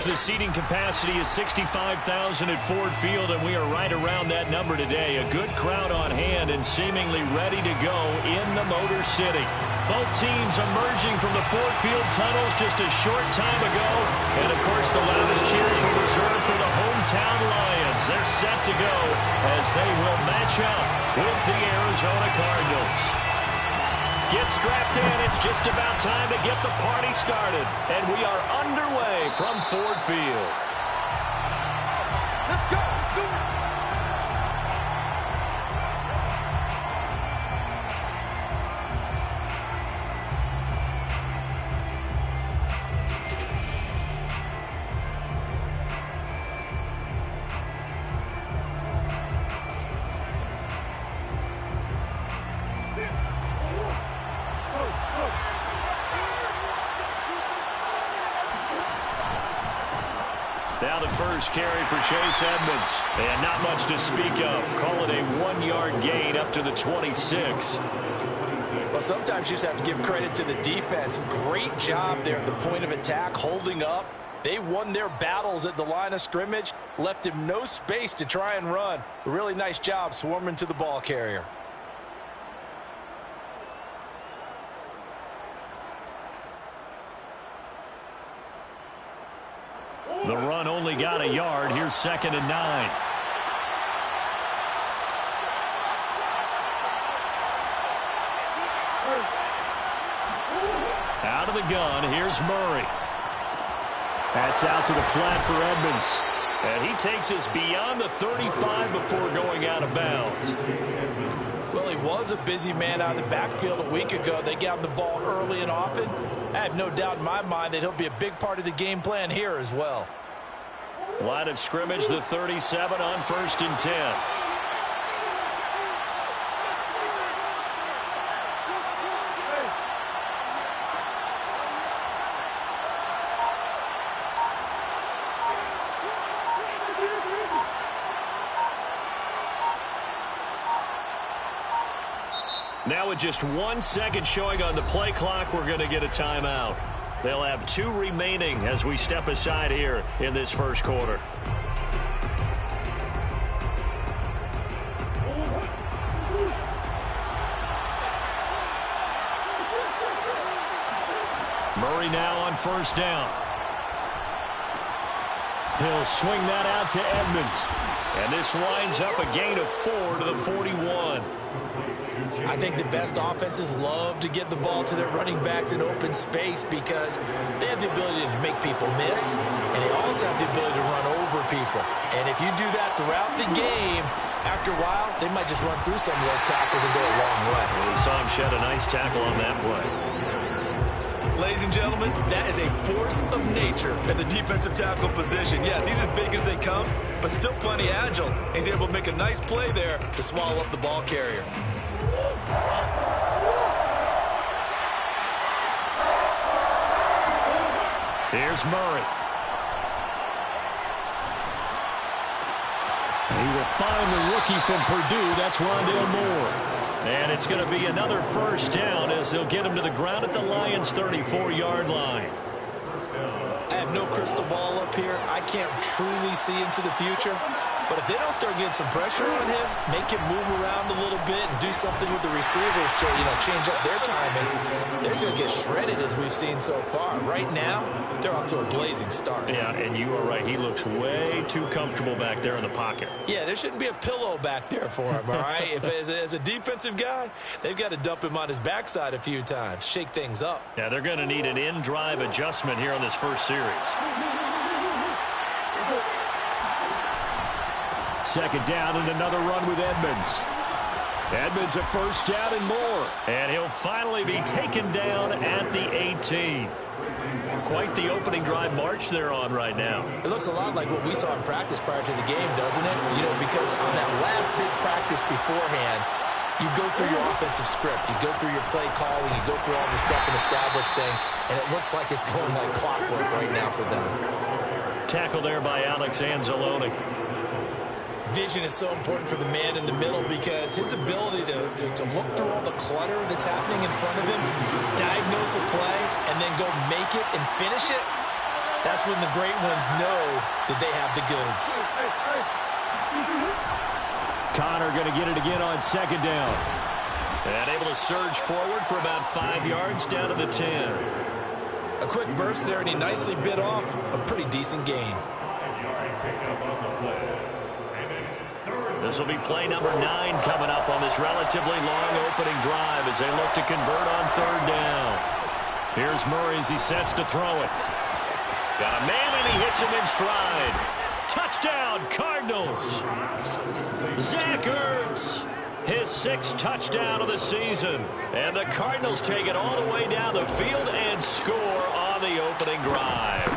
The seating capacity is 65,000 at Ford Field, and we are right around that number today. A good crowd on hand and seemingly ready to go in the Motor City. Both teams emerging from the Ford Field tunnels just a short time ago. And, of course, the loudest cheers were reserved for the hometown Lions. They're set to go as they will match up with the Arizona Cardinals. Get strapped in. It's just about time to get the party started. And we are underway from Ford Field. Let's go. Let's do it. Now the first carry for Chase Edmonds. And not much to speak of. Call it a 1-yard gain up to the 26. Well, sometimes you just have to give credit to the defense. Great job there at the point of attack, holding up. They won their battles at the line of scrimmage, left him no space to try and run. A really nice job swarming to the ball carrier. The run only got a yard. Here's 2nd and 9. Out of the gun, here's Murray. That's out to the flat for Edmonds. And he takes us beyond the 35 before going out of bounds. Well, he was a busy man out of the backfield a week ago. They got him the ball early and often. I have no doubt in my mind that he'll be a big part of the game plan here as well. Line of scrimmage, the 37 on 1st and 10. Now with just 1 second showing on the play clock, we're going to get a timeout. They'll have 2 remaining as we step aside here in this first quarter. Murray now on 1st down. He'll swing that out to Edmonds. And this winds up a gain of 4 to the 41. I think the best offenses love to get the ball to their running backs in open space because they have the ability to make people miss, and they also have the ability to run over people. And if you do that throughout the game, after a while, they might just run through some of those tackles and go a long way. Well, we saw him shed a nice tackle on that play. Ladies and gentlemen, that is a force of nature at the defensive tackle position. Yes, he's as big as they come, but still plenty agile. He's able to make a nice play there to swallow up the ball carrier. Here's Murray. He will find the rookie from Purdue. That's Rondale Moore. And it's going to be another 1st down as they'll get him to the ground at the Lions' 34-yard line. I have no crystal ball up here. I can't truly see into the future. But if they don't start getting some pressure on him, make him move around a little bit and do something with the receivers to, change up their timing, they're going to get shredded as we've seen so far. Right now, they're off to a blazing start. Yeah, and you are right. He looks way too comfortable back there in the pocket. Yeah, there shouldn't be a pillow back there for him, all right? If as a defensive guy, they've got to dump him on his backside a few times, shake things up. Yeah, they're going to need an in-drive adjustment here on this first series. 2nd down and another run with Edmonds. Edmonds a 1st down and more. And he'll finally be taken down at the 18. Quite the opening drive march they're on right now. It looks a lot like what we saw in practice prior to the game, doesn't it? Because on that last big practice beforehand, you go through your offensive script. You go through your play calling. You go through all the stuff and establish things. And it looks like it's going like clockwork right now for them. Tackle there by Alex Anzalone. Vision is so important for the man in the middle because his ability to look through all the clutter that's happening in front of him, diagnose a play, and then go make it and finish it, That's when the great ones know that they have the goods. Connor going to get it again on second down. And able to surge forward for about 5 yards down to the 10. A quick burst there, and he nicely bit off a pretty decent gain. This will be play number 9 coming up on this relatively long opening drive as they look to convert on third down. Here's Murray as he sets to throw it. Got a man, and he hits him in stride. Touchdown, Cardinals. Zach Ertz, his 6th touchdown of the season. And the Cardinals take it all the way down the field and score on the opening drive.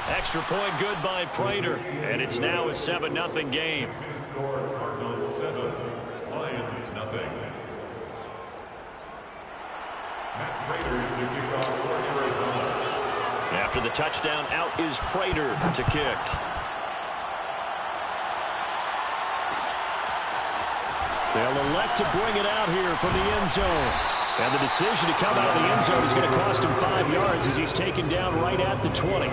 Extra point good by Prater, and it's now a 7-0 game. Cardinals 7, Lions nothing. Matt Prater to kick off for Arizona. After the touchdown, out is Prater to kick. They'll elect to bring it out here from the end zone. And the decision to come out of the end zone is going to cost him 5 yards as he's taken down right at the 20.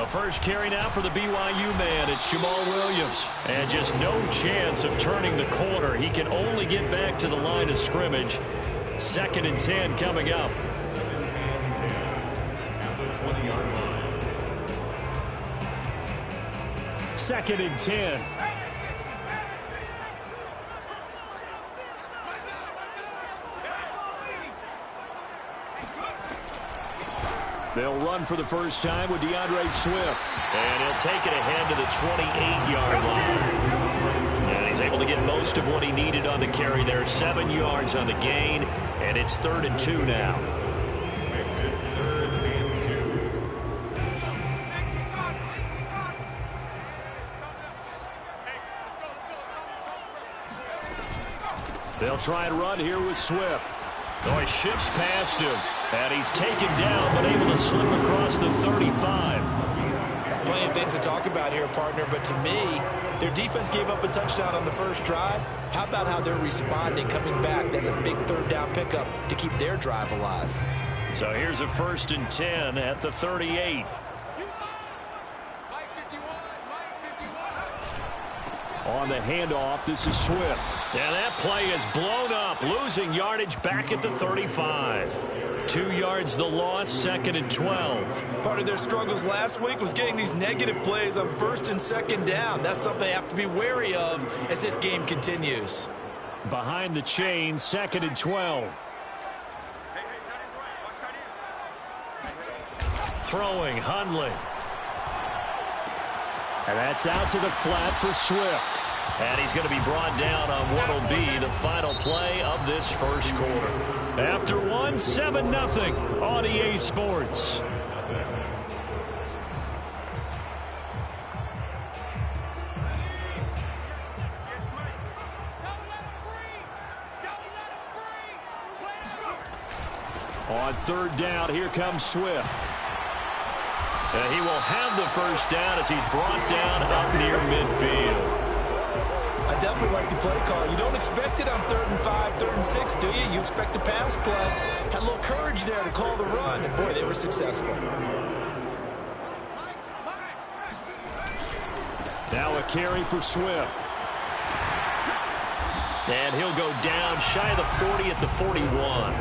First carry now for the BYU man. It's Jamal Williams. And just no chance of turning the corner. He can only get back to the line of scrimmage. 2nd and 10 coming up. At the 20-yard line. 2nd and 10. They'll run for the first time with DeAndre Swift. And he'll take it ahead to the 28-yard line. And he's able to get most of what he needed on the carry there. 7 yards on the gain. And it's 3rd and 2 now. Makes it 3rd and 2. They'll try and run here with Swift. Oh, he shifts past him. And he's taken down, but able to slip across the 35. Plenty of things to talk about here, partner, but to me, their defense gave up a touchdown on the first drive. How about how they're responding, coming back? That's a big 3rd down pickup to keep their drive alive. So here's a 1st and 10 at the 38. On the handoff, this is Swift. And that play is blown up, losing yardage back at the 35. 2 yards the loss, 2nd and 12. Part of their struggles last week was getting these negative plays on 1st and 2nd down. That's something they have to be wary of as this game continues. Behind the chain, 2nd and 12. Throwing, Hundley. And that's out to the flat for Swift. And he's going to be brought down on what will be the final play of this first quarter. After 7-0 on EA Sports. On 3rd down, here comes Swift. And he will have the first down as he's brought down up near midfield. I definitely like the play call. You don't expect it on 3rd and 5, 3rd and 6, do you? You expect a pass play. Had a little courage there to call the run, and boy, they were successful. Now a carry for Swift. And he'll go down shy of the 40 at the 41.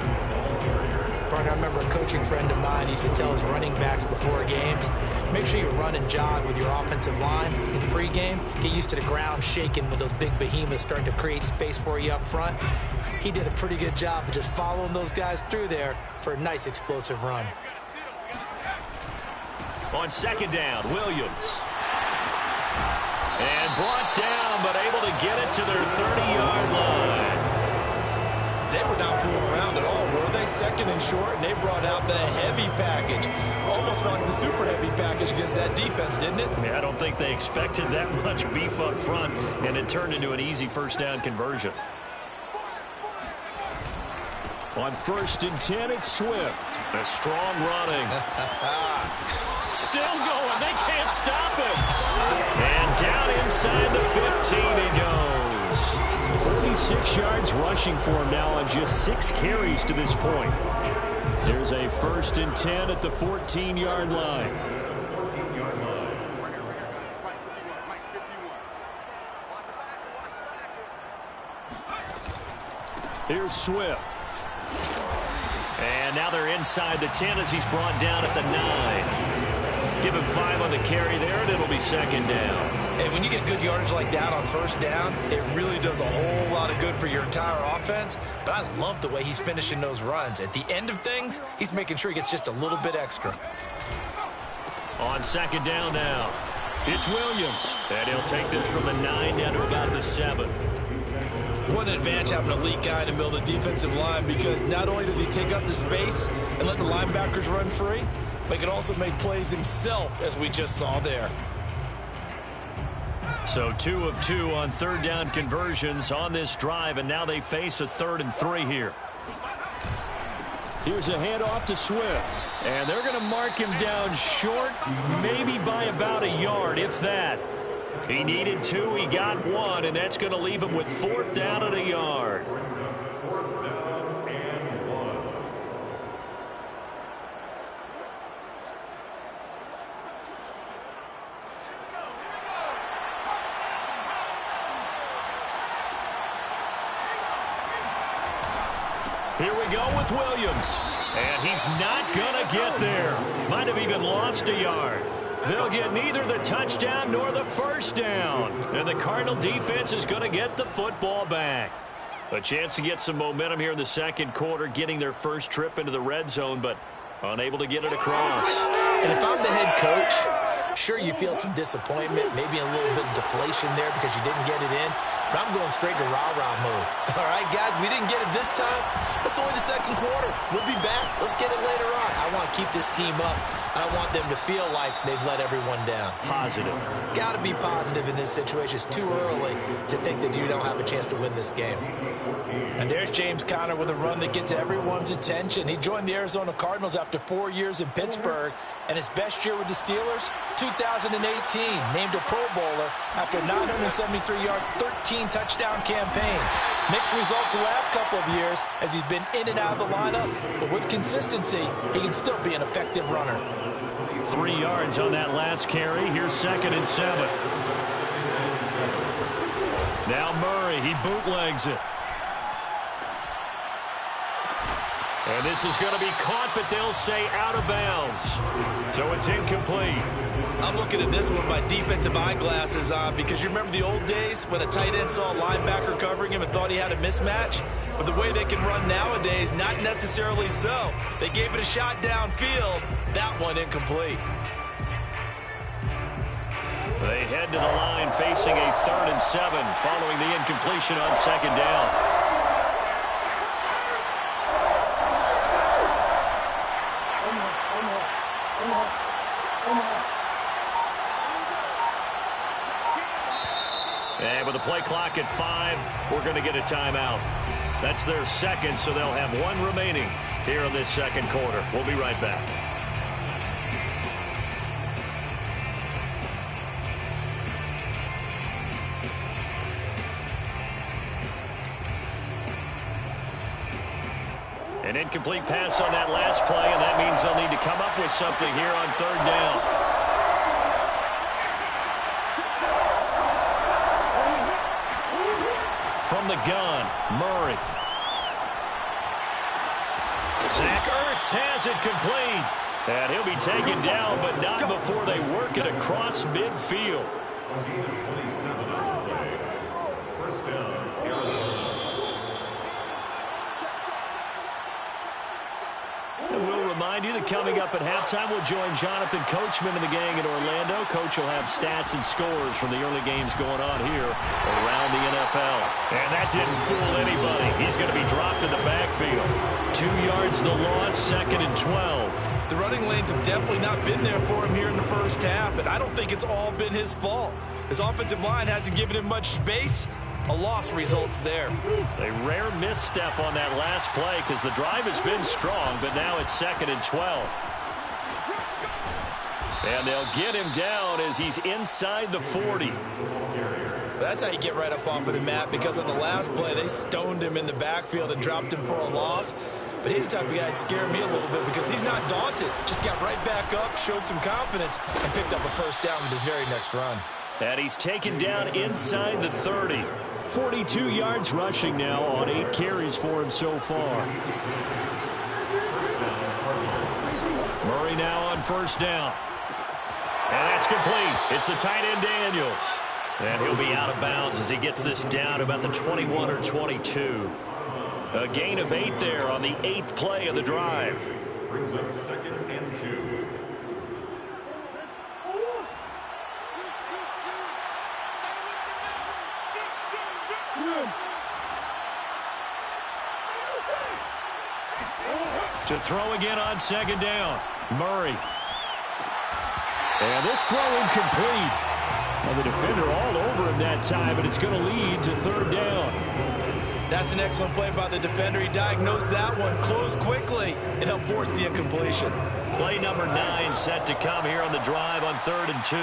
I remember a coaching friend of mine used to tell his running backs before games, make sure you run and jog with your offensive line in pregame. Get used to the ground shaking with those big behemoths starting to create space for you up front. He did a pretty good job of just following those guys through there for a nice explosive run. On 2nd down, Williams. And brought down, but able to get it to their 30-yard line. They were not fooling around at all, were they? 2nd and short, and they brought out the heavy package. Almost like the super heavy package against that defense, didn't it? I don't think they expected that much beef up front, and it turned into an easy 1st down conversion. On 1st and 10, it's Swift. A strong running. Still going. They can't stop him. And down inside the 15 he goes. 46 yards rushing for him now on just 6 carries to this point. There's a 1st and 10 at the 14-yard line. Here's Swift. And now they're inside the 10 as he's brought down at the 9. Give him 5 on the carry there, and it'll be 2nd down. And when you get good yardage like that on 1st down, it really does a whole lot of good for your entire offense. But I love the way he's finishing those runs. At the end of things, he's making sure he gets just a little bit extra. On 2nd down now, it's Williams. And he'll take this from the 9 down to about the 7. What an advantage having an elite guy in the middle of the defensive line, because not only does he take up the space and let the linebackers run free, but he can also make plays himself, as we just saw there. So 2 of 2 on 3rd down conversions on this drive, and now they face a 3rd and 3 here. Here's a handoff to Swift, and they're going to mark him down short, maybe by about a yard, if that. He needed 2, he got 1, and that's going to leave him with 4th down and a yard. Here we go with Williams. And he's not going to get there. Might have even lost a yard. They'll get neither the touchdown nor the 1st down. And the Cardinal defense is going to get the football back. A chance to get some momentum here in the 2nd quarter, getting their first trip into the red zone, but unable to get it across. And if I'm the head coach, sure, you feel some disappointment, maybe a little bit of deflation there because you didn't get it in. But I'm going straight to rah-rah mode. All right, guys, we didn't get it this time. It's only the 2nd quarter. We'll be back. Let's get it later on. I want to keep this team up. I don't want them to feel like they've let everyone down. Positive. Got to be positive in this situation. It's too early to think that you don't have a chance to win this game. And there's James Conner with a run that gets everyone's attention. He joined the Arizona Cardinals after 4 years in Pittsburgh, and his best year with the Steelers, 2018, named a Pro Bowler after a 973-yard, 13-touchdown campaign. Mixed results the last couple of years as he's been in and out of the lineup, but with consistency, he can still be an effective runner. 3 yards on that last carry. Here's 2nd and 7. Now Murray, he bootlegs it. And this is going to be caught, but they'll say out of bounds. So it's incomplete. I'm looking at this one with my defensive eyeglasses on, because you remember the old days when a tight end saw a linebacker covering him and thought he had a mismatch? But the way they can run nowadays, not necessarily so. They gave it a shot downfield. That one incomplete. They head to the line facing a 3rd and 7 following the incompletion on 2nd down. And with the play clock at 5, we're going to get a timeout. That's their 2nd, so they'll have 1 remaining here in this 2nd quarter. We'll be right back. An incomplete pass on that last play, and that means they'll need to come up with something here on 3rd down. From the gun, Murray. Zach Ertz has it complete. And he'll be taken down, but not before they work it across midfield. 27 on the play. 1st down, Arizona. And we'll remind you that coming up at halftime, we'll join Jonathan Coachman and the gang in Orlando. Coach will have stats and scores from the early games going on here around the NFL. And that didn't fool anybody. He's going to be dropped in the backfield. 2 yards the loss, 2nd and 12. The running lanes have definitely not been there for him here in the 1st half, and I don't think it's all been his fault. His offensive line hasn't given him much space, A loss results there. A rare misstep on that last play because the drive has been strong, but now it's 2nd and 12. And they'll get him down as he's inside the 40. That's how you get right up off of the mat, because on the last play, they stoned him in the backfield and dropped him for a loss. But he's the type of guy that scared me a little bit because he's not daunted. Just got right back up, showed some confidence, and picked up a first down with his very next run. And he's taken down inside the 30. 42 yards rushing now on 8 carries for him so far. Murray now on first down. And that's complete. It's the tight end Daniels. And he'll be out of bounds as he gets this down about the 21 or 22. A gain of 8 there on the 8th play of the drive. Brings up 2nd and 2. To throw again on 2nd down. Murray. And this throw incomplete. Well, the defender all over him that time, but it's going to lead to 3rd down. That's an excellent play by the defender. He diagnosed that one, closed quickly, and helped force the incompletion. Play number 9 set to come here on the drive on 3rd and 2.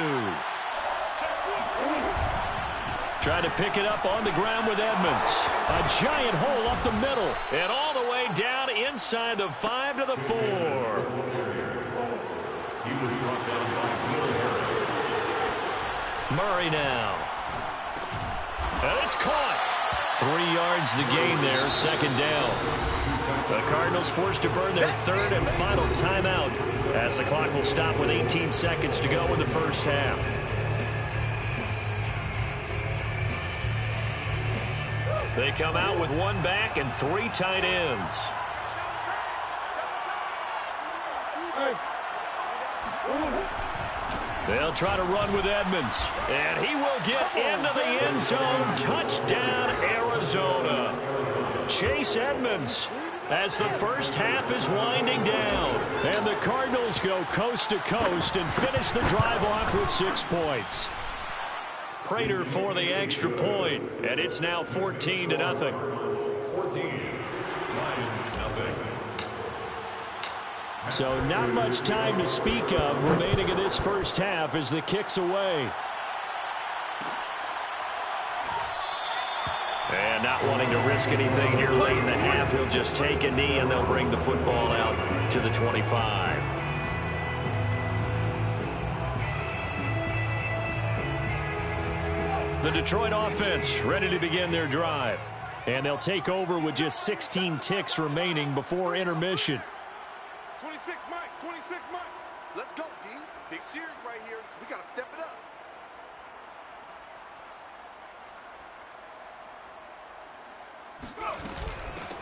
Trying to pick it up on the ground with Edmonds. A giant hole up the middle. And all the way down inside the 5 to the 4. Murray now. And it's caught. 3 yards the gain there, 2nd down. The Cardinals forced to burn their 3rd and final timeout as the clock will stop with 18 seconds to go in the first half. They come out with 1 back and 3 tight ends. They'll try to run with Edmonds. And he will get into the end zone. Touchdown, Arizona. Chase Edmonds as the first half is winding down. And the Cardinals go coast to coast and finish the drive off with 6 points. Prater for the extra point, and it's now 14-0. 14, Lions nothing. So not much time to speak of remaining in this first half as the kick's away. And not wanting to risk anything here late in the half, he'll just take a knee and they'll bring the football out to the 25. The Detroit offense ready to begin their drive. And they'll take over with just 16 ticks remaining before intermission. 26 Mike, 26 Mike. Let's go, D. Big series right here. So we got to step it up.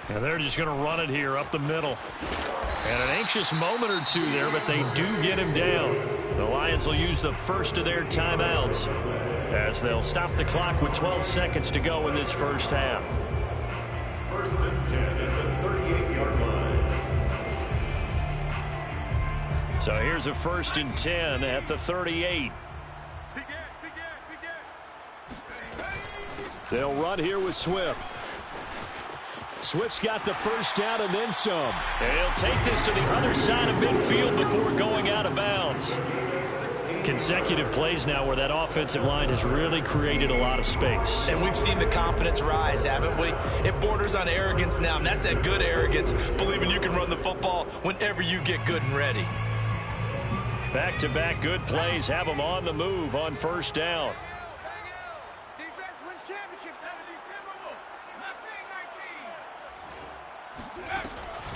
And they're just going to run it here up the middle. And an anxious moment or two there, but they do get him down. The Lions will use the first of their timeouts as they'll stop the clock with 12 seconds to go in this first half. 1st and 10 at the 38-yard line. So here's a 1st and 10 at the 38. They'll run here with Swift. Swift's got the first down and then some. And he'll take this to the other side of midfield before going out of bounds. Consecutive plays now where that offensive line has really created a lot of space. And we've seen the confidence rise, haven't we? It borders on arrogance now, and that's that good arrogance, believing you can run the football whenever you get good and ready. Back-to-back good plays have them on the move on first down. Defense wins championship.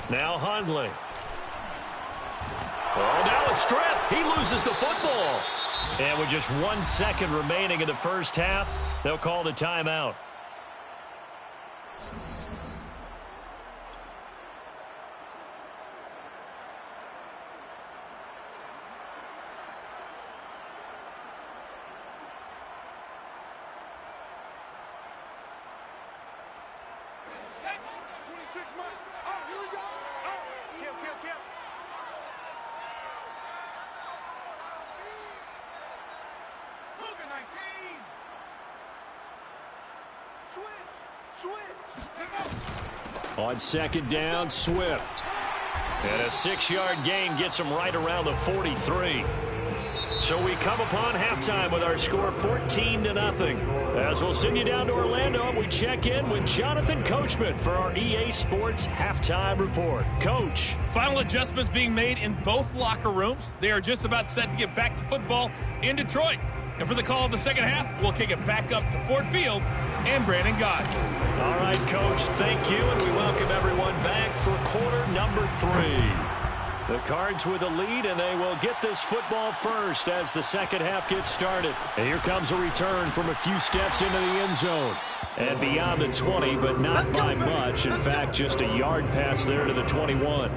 17-19. Now Hundley. Oh, now a strip. He loses the football. And with just 1 second remaining in the first half, they'll call the timeout. On second down, Swift. And a 6-yard gain gets him right around the 43. So we come upon halftime with our score 14-0. As we'll send you down to Orlando, we check in with Jonathan Coachman for our EA Sports Halftime Report. Coach. Final adjustments being made in both locker rooms. They are just about set to get back to football in Detroit. And for the call of the second half, we'll kick it back up to Ford Field and Brandon Gott. All right, Coach, thank you, and we welcome everyone back for quarter number 3. The Cards with a lead, and they will get this football first as the second half gets started. And here comes a return from a few steps into the end zone. And beyond the 20, but not by much. In fact, just a yard pass there to the 21.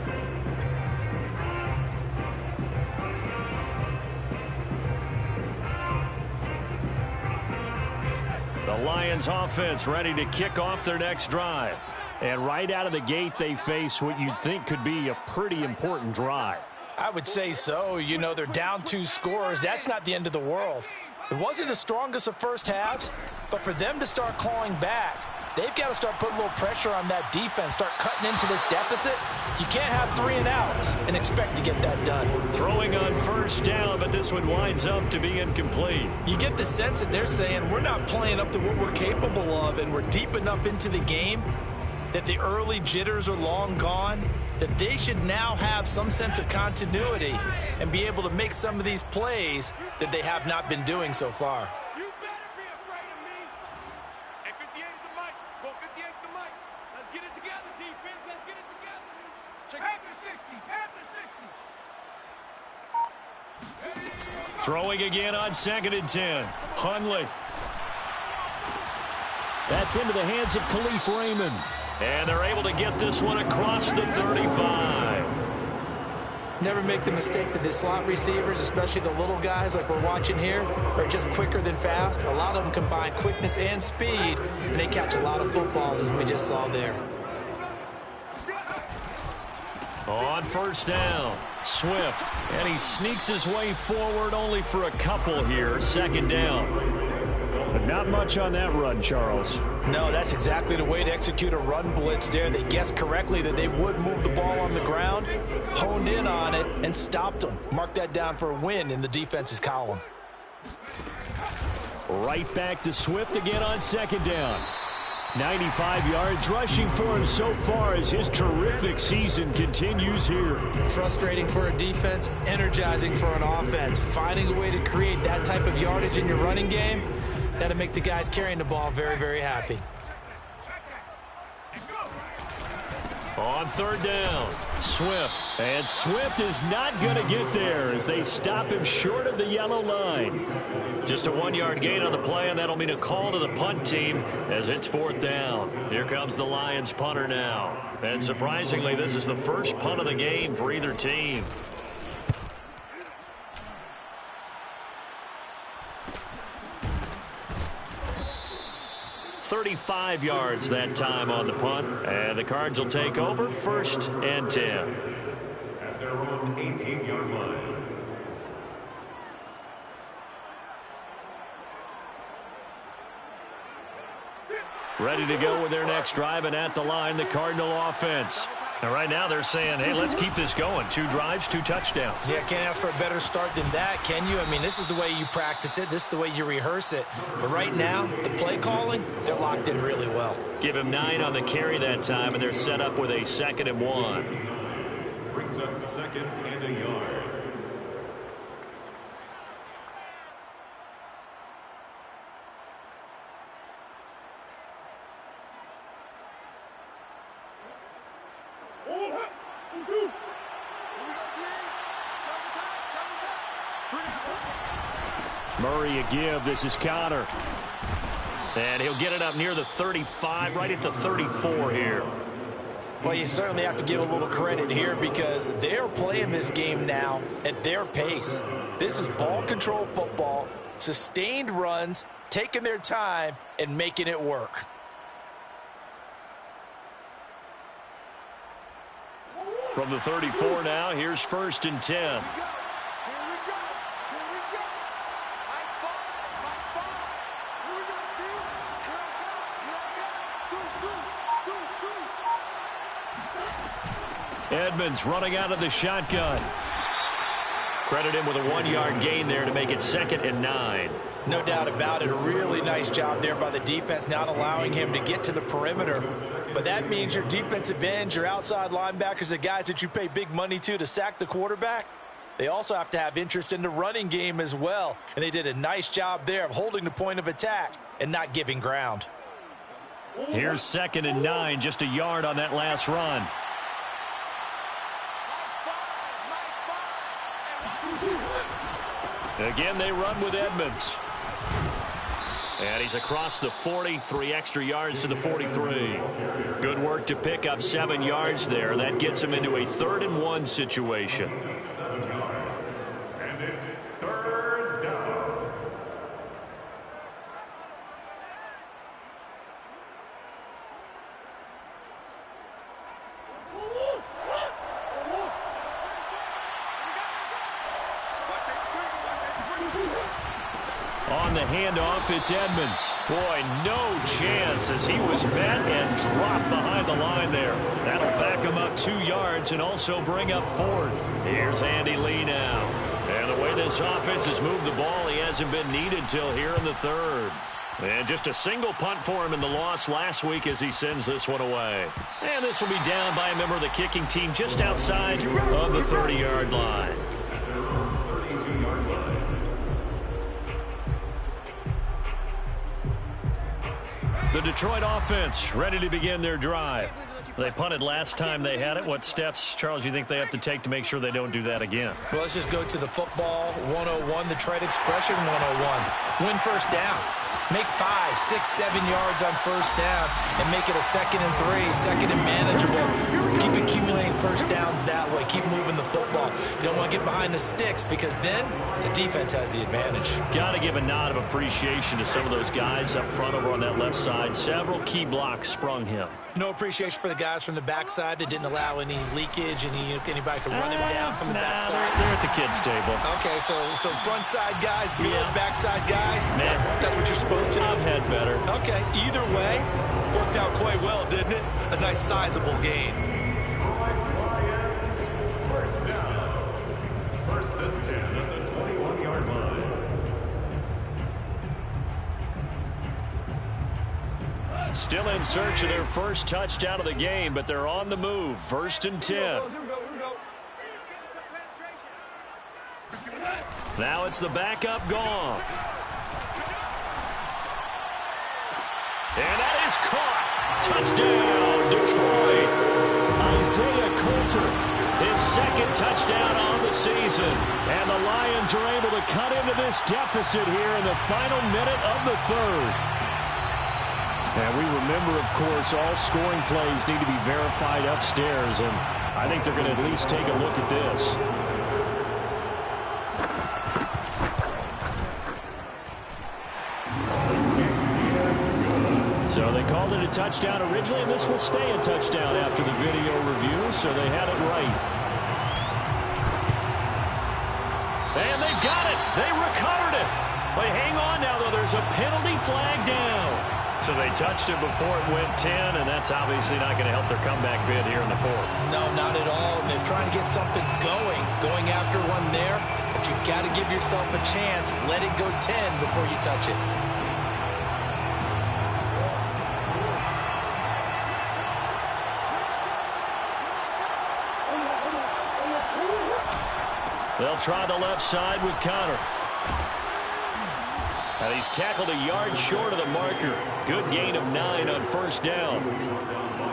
The Lions offense ready to kick off their next drive. And right out of the gate, they face what you'd think could be a pretty important drive. I would say so. You know, they're down 2 scores. That's not the end of the world. It wasn't the strongest of first halves, but for them to start clawing back, they've got to start putting a little pressure on that defense, start cutting into this deficit. You can't have 3 and outs and expect to get that done. Throwing on first down, but this one winds up to be incomplete. You get the sense that they're saying we're not playing up to what we're capable of, and we're deep enough into the game that the early jitters are long gone, that they should now have some sense of continuity and be able to make some of these plays that they have not been doing so far. You better be afraid of me. Hey, 58 is the mic. Go 58 is the mic. Let's get it together, defense. Let's get it together. Check Panther 60. Panther 60. Throwing again on second and 10. Hundley. That's into the hands of Khalif Raymond. And they're able to get this one across the 35. Never make the mistake that the slot receivers, especially the little guys like we're watching here, are just quicker than fast. A lot of them combine quickness and speed, and they catch a lot of footballs, as we just saw there. On first down, Swift. And he sneaks his way forward only for a couple here. Second down. But not much on that run, Charles. No, that's exactly the way to execute a run blitz there. They guessed correctly that they would move the ball on the ground, honed in on it, and stopped them. Mark that down for a win in the defense's column. Right back to Swift again on second down. 95 yards rushing for him so far as his terrific season continues here. Frustrating for a defense, energizing for an offense. Finding a way to create that type of yardage in your running game, that'll make the guys carrying the ball very, very happy. On third down, Swift. And Swift is not going to get there as they stop him short of the yellow line. Just a 1-yard gain on the play, and that'll mean a call to the punt team as it's fourth down. Here comes the Lions punter now. And surprisingly, this is the first punt of the game for either team. .35 yards that time on the punt. And the Cards will take over first and 10. At their own 18-yard line. Ready to go with their next drive, and at the line, the Cardinal offense. And right now they're saying, hey, let's keep this going. 2 drives, 2 touchdowns. Yeah, can't ask for a better start than that, can you? I mean, this is the way you practice it. This is the way you rehearse it. But right now, the play calling, they're locked in really well. Give him 9 on the carry that time, and they're set up with a 2nd and 1. Brings up 2nd and a yard. Murray a give. This is Connor. And he'll get it up near the 35, right at the 34 here. Well, you certainly have to give a little credit here because they're playing this game now at their pace. This is ball control football, sustained runs, taking their time, and making it work. From the 34 now, here's first and 10. Edmonds running out of the shotgun. Credit him with a 1-yard gain there to make it 2nd and 9. No doubt about it. A really nice job there by the defense, not allowing him to get to the perimeter. But that means your defensive ends, your outside linebackers, the guys that you pay big money to sack the quarterback, they also have to have interest in the running game as well. And they did a nice job there of holding the point of attack and not giving ground. Here's 2nd and 9, just a yard on that last run. Again, they run with Edmonds. And he's across the 40, 3 extra yards to the 43. Good work to pick up 7 yards there. That gets him into a 3rd and 1 situation. 7 yards. And it's 3rd down. On the handoff, it's Edmonds. Boy, no chance as he was met and dropped behind the line there. That'll back him up 2 yards and also bring up 4th. Here's Andy Lee now. And the way this offense has moved the ball, he hasn't been needed till here in the 3rd. And just a single punt for him in the loss last week as he sends this one away. And this will be down by a member of the kicking team just outside of the 30-yard line. The Detroit offense ready to begin their drive. They punted last time they had it. What steps, Charles, you think they have to take to make sure they don't do that again? Well, let's just go to the football 101, the trade expression 101. Win first down. Make 5, 6, 7 yards on first down and make it a 2nd and 3, 2nd and manageable. Keep accumulating first downs that way. Keep moving the football. You don't want to get behind the sticks because then the defense has the advantage. Got to give a nod of appreciation to some of those guys up front over on that left side. Several key blocks sprung him. No appreciation for the guys from the backside that didn't allow any leakage, anybody could run it down from the backside. They're at the kids' table. Okay, so front side guys good, backside guys, man, that's what you're supposed to do. I've had better. Okay, either way, worked out quite well, didn't it? A nice sizable gain. First down. 1st and 10 at the 21-yard line. Still in search of their first touchdown of the game, but they're on the move. 1st and 10. Now it's the backup Goff. And that is caught. Touchdown, Detroit. Isaiah Coulter, his 2nd touchdown on the season. And the Lions are able to cut into this deficit here in the final minute of the 3rd. And we remember, of course, all scoring plays need to be verified upstairs, and I think they're going to at least take a look at this. So they called it a touchdown originally, and this will stay a touchdown after the video review, so they had it right. And they've got it. They recovered it. But hang on now, though. There's a penalty flag down. So they touched it before it went 10, and that's obviously not going to help their comeback bid here in the 4th. No, not at all. And they're trying to get something going after one there. But you've got to give yourself a chance. Let it go 10 before you touch it. They'll try the left side with Connor. And he's tackled a yard short of the marker. Good gain of 9 on first down.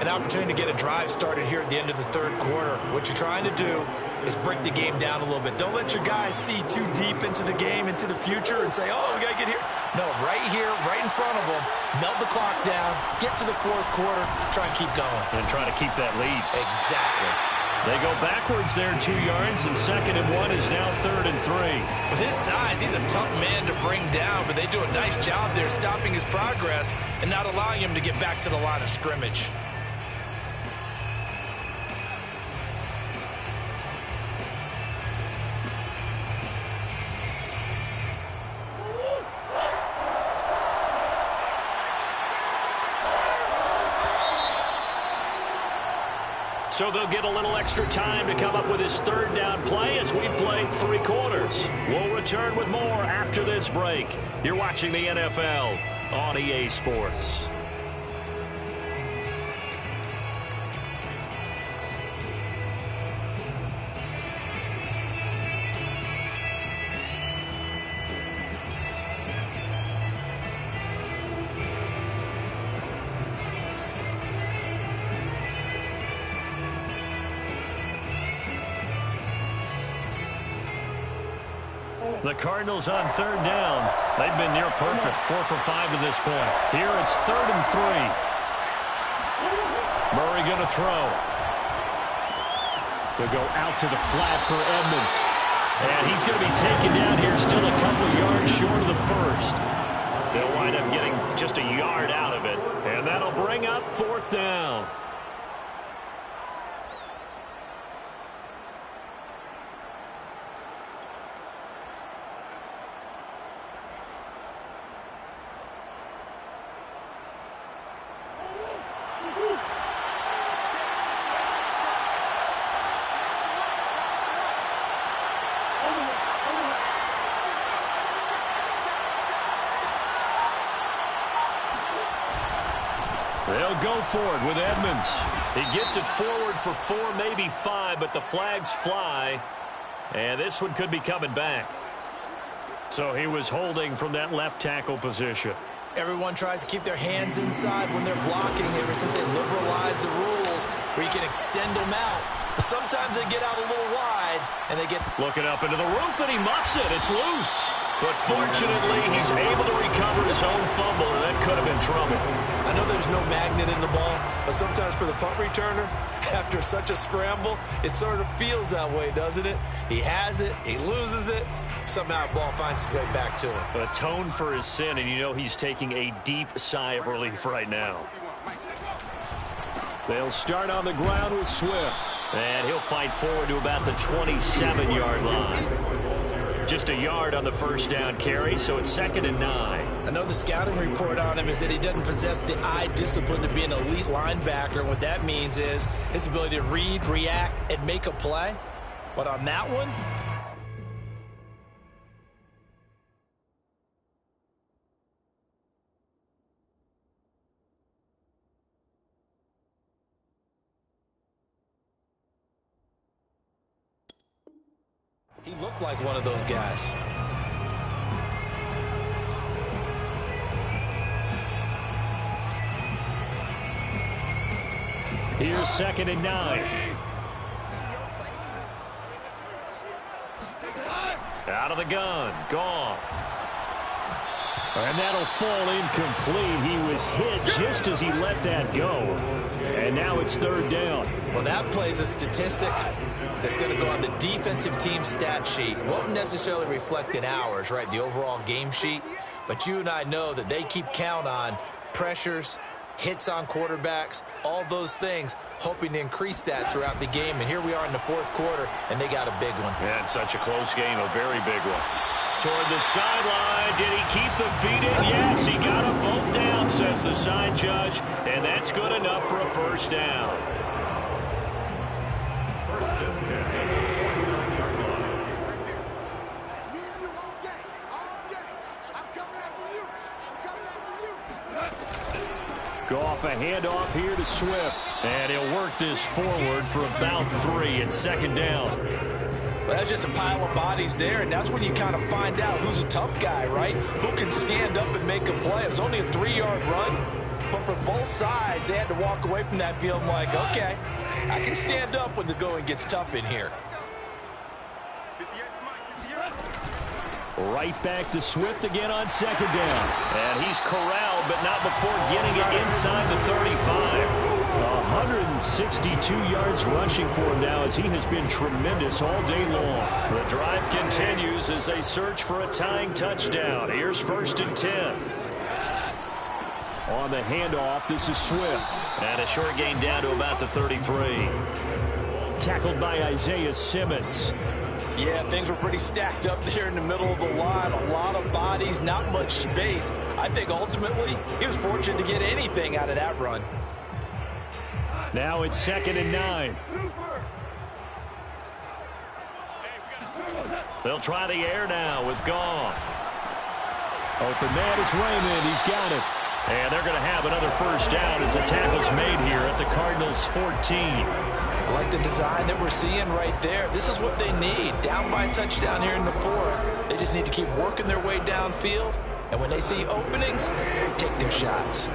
An opportunity to get a drive started here at the end of the 3rd quarter. What you're trying to do is break the game down a little bit. Don't let your guys see too deep into the game, into the future, and say, oh, we got to get here. No, right here, right in front of them, melt the clock down, get to the 4th quarter, try and keep going. And try to keep that lead. Exactly. They go backwards there 2 yards, and 2nd and 1 is now 3rd and 3. With his size, he's a tough man to bring down, but they do a nice job there stopping his progress and not allowing him to get back to the line of scrimmage. So they'll get a little extra time to come up with his third down play as we've played 3 quarters. We'll return with more after this break. You're watching the NFL on EA Sports. The Cardinals on third down. They've been near perfect, 4 for 5 to this point. Here it's 3rd and 3. Murray going to throw. He'll go out to the flat for Edmonds. And he's going to be taken down here, still a couple yards short of the first. They'll wind up getting just a yard out of it. And that'll bring up 4th down. They'll go for it with Edmonds. He gets it forward for 4, maybe 5, but the flags fly. And this one could be coming back. So he was holding from that left tackle position. Everyone tries to keep their hands inside when they're blocking ever since they liberalized the rules where you can extend them out. But sometimes they get out a little wide and they get... Looking up into the roof and he muffs it. It's loose. But fortunately, he's able to recover his own fumble, and that could have been trouble. I know there's no magnet in the ball, but sometimes for the punt returner, after such a scramble, it sort of feels that way, doesn't it? He has it, he loses it, somehow the ball finds its way back to him. Atone for his sin, and you know he's taking a deep sigh of relief right now. They'll start on the ground with Swift. And he'll fight forward to about the 27-yard line. Just a yard on the first down carry, so it's 2nd and 9. I know the scouting report on him is that he doesn't possess the eye discipline to be an elite linebacker. And what that means is his ability to read, react, and make a play. But on that one, he looked like one of those guys. Here's 2nd and 9. Out of the gun. Goff. And that'll fall incomplete. He was hit just as he let that go. And now it's 3rd down. Well, that plays a statistic that's going to go on the defensive team stat sheet. Won't necessarily reflect in ours, right, the overall game sheet. But you and I know that they keep count on pressures, hits on quarterbacks, all those things, hoping to increase that throughout the game. And here we are in the 4th quarter, and they got a big one. Yeah, it's such a close game, a very big one. Toward the sideline, did he keep the feet in? Yes, he got them both down, says the side judge, and that's good enough for a first down. 1st and 10. Goff a handoff here to Swift. And he'll work this forward for about 3 at 2nd down. Well, that's just a pile of bodies there, and that's when you kind of find out who's a tough guy, right? Who can stand up and make a play. It was only a 3-yard run, but for both sides, they had to walk away from that feeling like, okay, I can stand up when the going gets tough in here. Right back to Swift again on 2nd down. And he's corralled, but not before getting it inside the 35. 162 yards rushing for him now as he has been tremendous all day long. The drive continues as they search for a tying touchdown. Here's 1st and 10. On the handoff, this is Swift. And a short gain down to about the 33. Tackled by Isaiah Simmons. Yeah, things were pretty stacked up there in the middle of the line. A lot of bodies, not much space. I think ultimately he was fortunate to get anything out of that run. Now it's 2nd and 9. They'll try the air now with Goff. Open man is Raymond. He's got it. And they're going to have another first down as the tackle's made here at the Cardinals' 14. I like the design that we're seeing right there. This is what they need. Down by a touchdown here in the 4th. They just need to keep working their way downfield. And when they see openings, take their shots.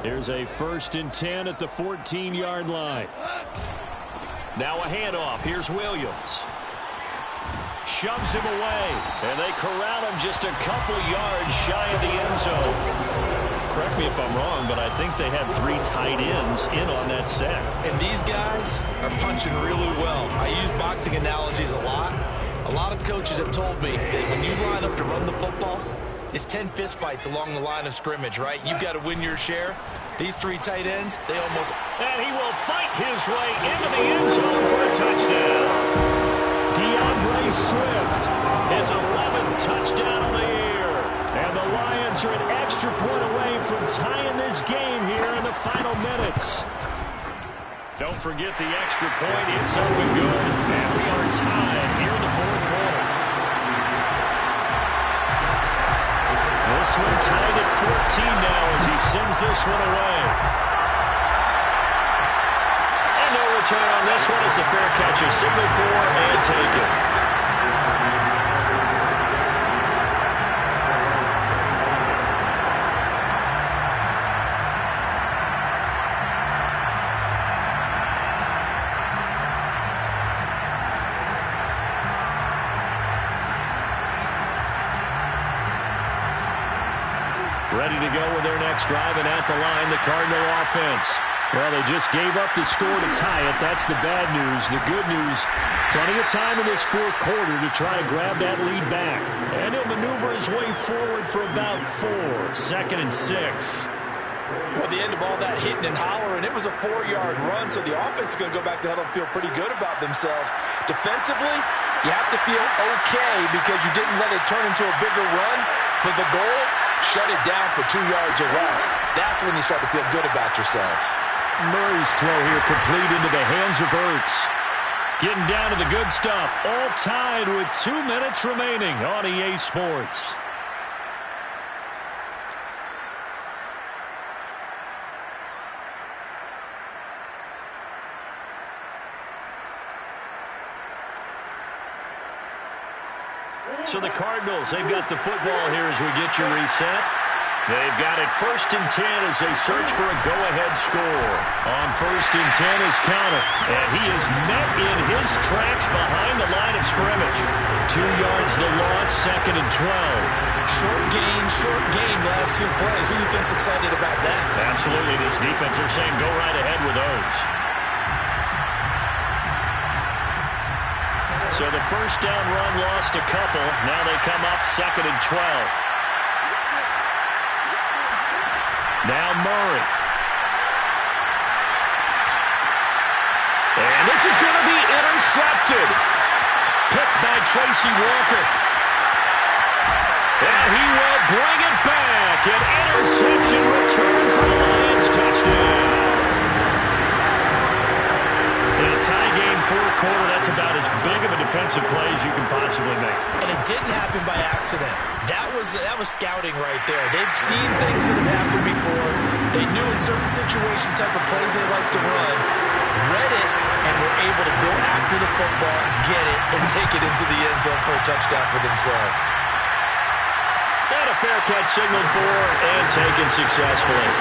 Here's a 1st and 10 at the 14-yard line. Now a handoff. Here's Williams. Shoves him away. And they corral him just a couple yards shy of the end zone. Correct me if I'm wrong, but I think they had 3 tight ends in on that set. And these guys are punching really well. I use boxing analogies a lot. A lot of coaches have told me that when you line up to run the football, it's 10 fistfights along the line of scrimmage, right? You've got to win your share. These 3 tight ends, they almost... And he will fight his way into the end zone for a touchdown. DeAndre Swift, his 11th touchdown of the year. And the Lions are an extra point away from tying this game here in the final minutes. Don't forget the extra point. It's up and good. And we are tied here in the 4th quarter. This one tied at 14 now as he sends this one away. And no return on this one as the fair catch is signaled for and taken. Ready to go with their next drive, and at the line, the Cardinal offense. Well, they just gave up the score to tie it. That's the bad news. The good news, plenty of time in this 4th quarter to try to grab that lead back. And he'll maneuver his way forward for about 4. 2nd and 6. Well, the end of all that hitting and hollering, it was a 4-yard run, so the offense is going to go back to huddle and feel pretty good about themselves. Defensively, you have to feel okay because you didn't let it turn into a bigger run, but the goal, shut it down for 2 yards or less. That's when you start to feel good about yourselves. Murray's throw here complete into the hands of Ertz. Getting down to the good stuff. All tied with 2 minutes remaining on EA Sports. So the Cardinals, they've got the football here as we get you reset. They've got it 1st and 10 as they search for a go-ahead score. On 1st and 10 is Counter, and he is met in his tracks behind the line of scrimmage. 2 yards the loss, 2nd and 12. Short gain, last 2 plays. Who do you think's excited about that? Absolutely, this defense, they're saying go right ahead with those. So the first down run lost a couple. Now they come up 2nd and 12. Now Murray. And this is going to be intercepted. Picked by Tracy Walker. And he will bring it back. An interception return for the Lions. Touchdown. In a tie game, 4th quarter, that's about as big of a defensive play as you can possibly make. And it didn't happen by accident. That was scouting right there. They've seen things that have happened before. They knew in certain situations the type of plays they like to run, read it, and were able to go after the football, get it, and take it into the end zone for a touchdown for themselves. And a fair catch signaled for and taken successfully.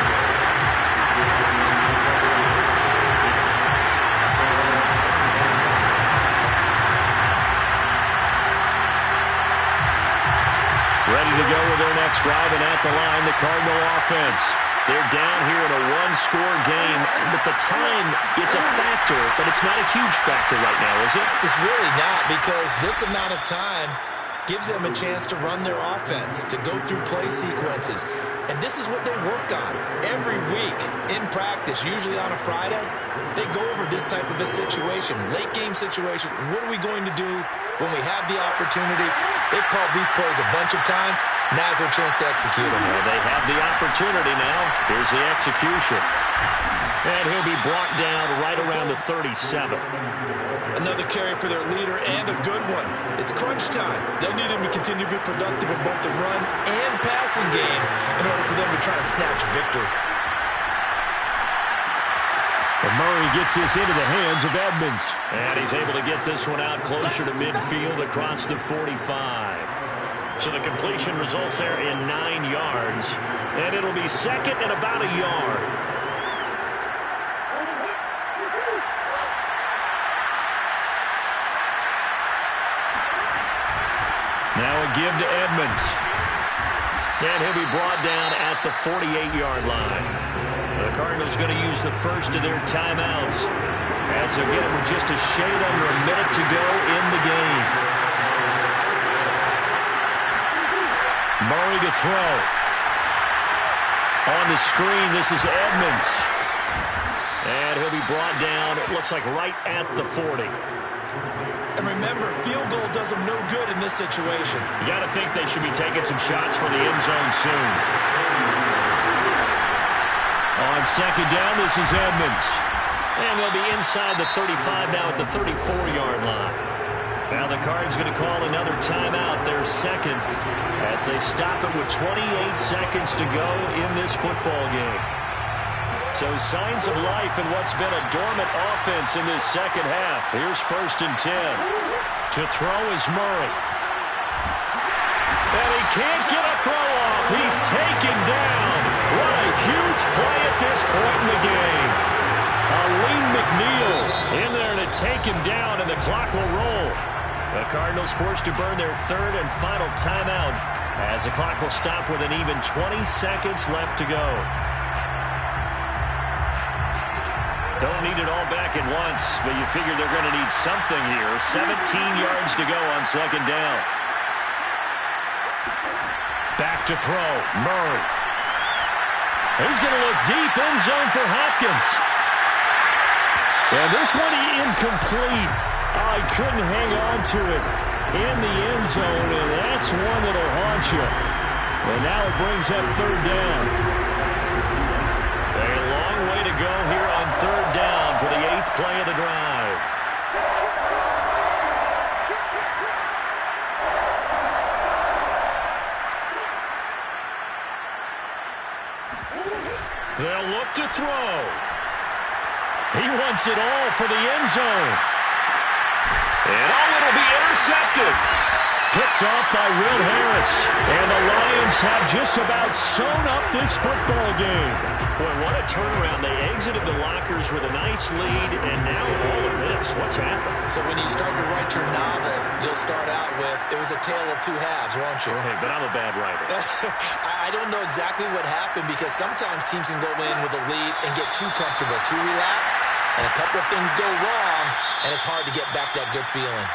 Ready to go with their next drive, and at the line, the Cardinal offense. They're down here in a 1-score game, but the time, it's a factor, but it's not a huge factor right now, is it? It's really not, because this amount of time gives them a chance to run their offense, to go through play sequences. And this is what they work on every week in practice, usually on a Friday, they go over this type of a situation, late game situation. What are we going to do when we have the opportunity? They've called these plays a bunch of times. Now's their chance to execute them. Well, they have the opportunity now. Here's the execution. And he'll be brought down right around the 37. Another carry for their leader and a good one. It's crunch time. They'll need him to continue to be productive in both the run and passing game in order for them to try and snatch a victory. And Murray gets this into the hands of Edmonds. And he's able to get this one out closer to midfield across the 45. So the completion results there in 9 yards. And it'll be second and about a yard. Now a give to Edmonds. And he'll be brought down at the 48-yard line. The Cardinals going to use the first of their timeouts as they'll get it with just a shade under a minute to go in the game. Murray to throw. On the screen, this is Edmonds. And he'll be brought down, it looks like right at the 40. And remember, field goal does them no good in this situation. You got to think they should be taking some shots for the end zone soon. On second down, this is Edmonds. And they'll be inside the 35 now at the 34-yard line. Now the Cards going to call another timeout, their second, as they stop it with 28 seconds to go in this football game. So signs of life in what's been a dormant offense in this second half. Here's 1st and 10. To throw is Murray. And he can't get a throw off. He's taken down. What a huge play at this point in the game. Aleem McNeil in there to take him down, and the clock will roll. The Cardinals forced to burn their third and final timeout as the clock will stop with an even 20 seconds left to go. Don't need it all back at once, but you figure they're going to need something here. 17 yards to go on second down. Back to throw. Murray. He's going to look deep, end zone for Hopkins. And this one incomplete. Oh, he couldn't hang on to it in the end zone, and that's one that'll haunt you. And now it brings up third down. A long way to go here on third down for the 8th play of the drive. They'll look to throw. He wants it all for the end zone. And it'll be intercepted. Picked off by Will Harris. And the Lions have just about sewn up this football game. Boy, what a turnaround. They exited the lockers with a nice lead, and now all of this. What's happened? So when you start to write your novel, you'll start out with, it was a tale of two halves, won't you? Hey, but I'm a bad writer. I don't know exactly what happened, because sometimes teams can go in with a lead and get too comfortable, too relaxed, and a couple of things go wrong, and it's hard to get back that good feeling.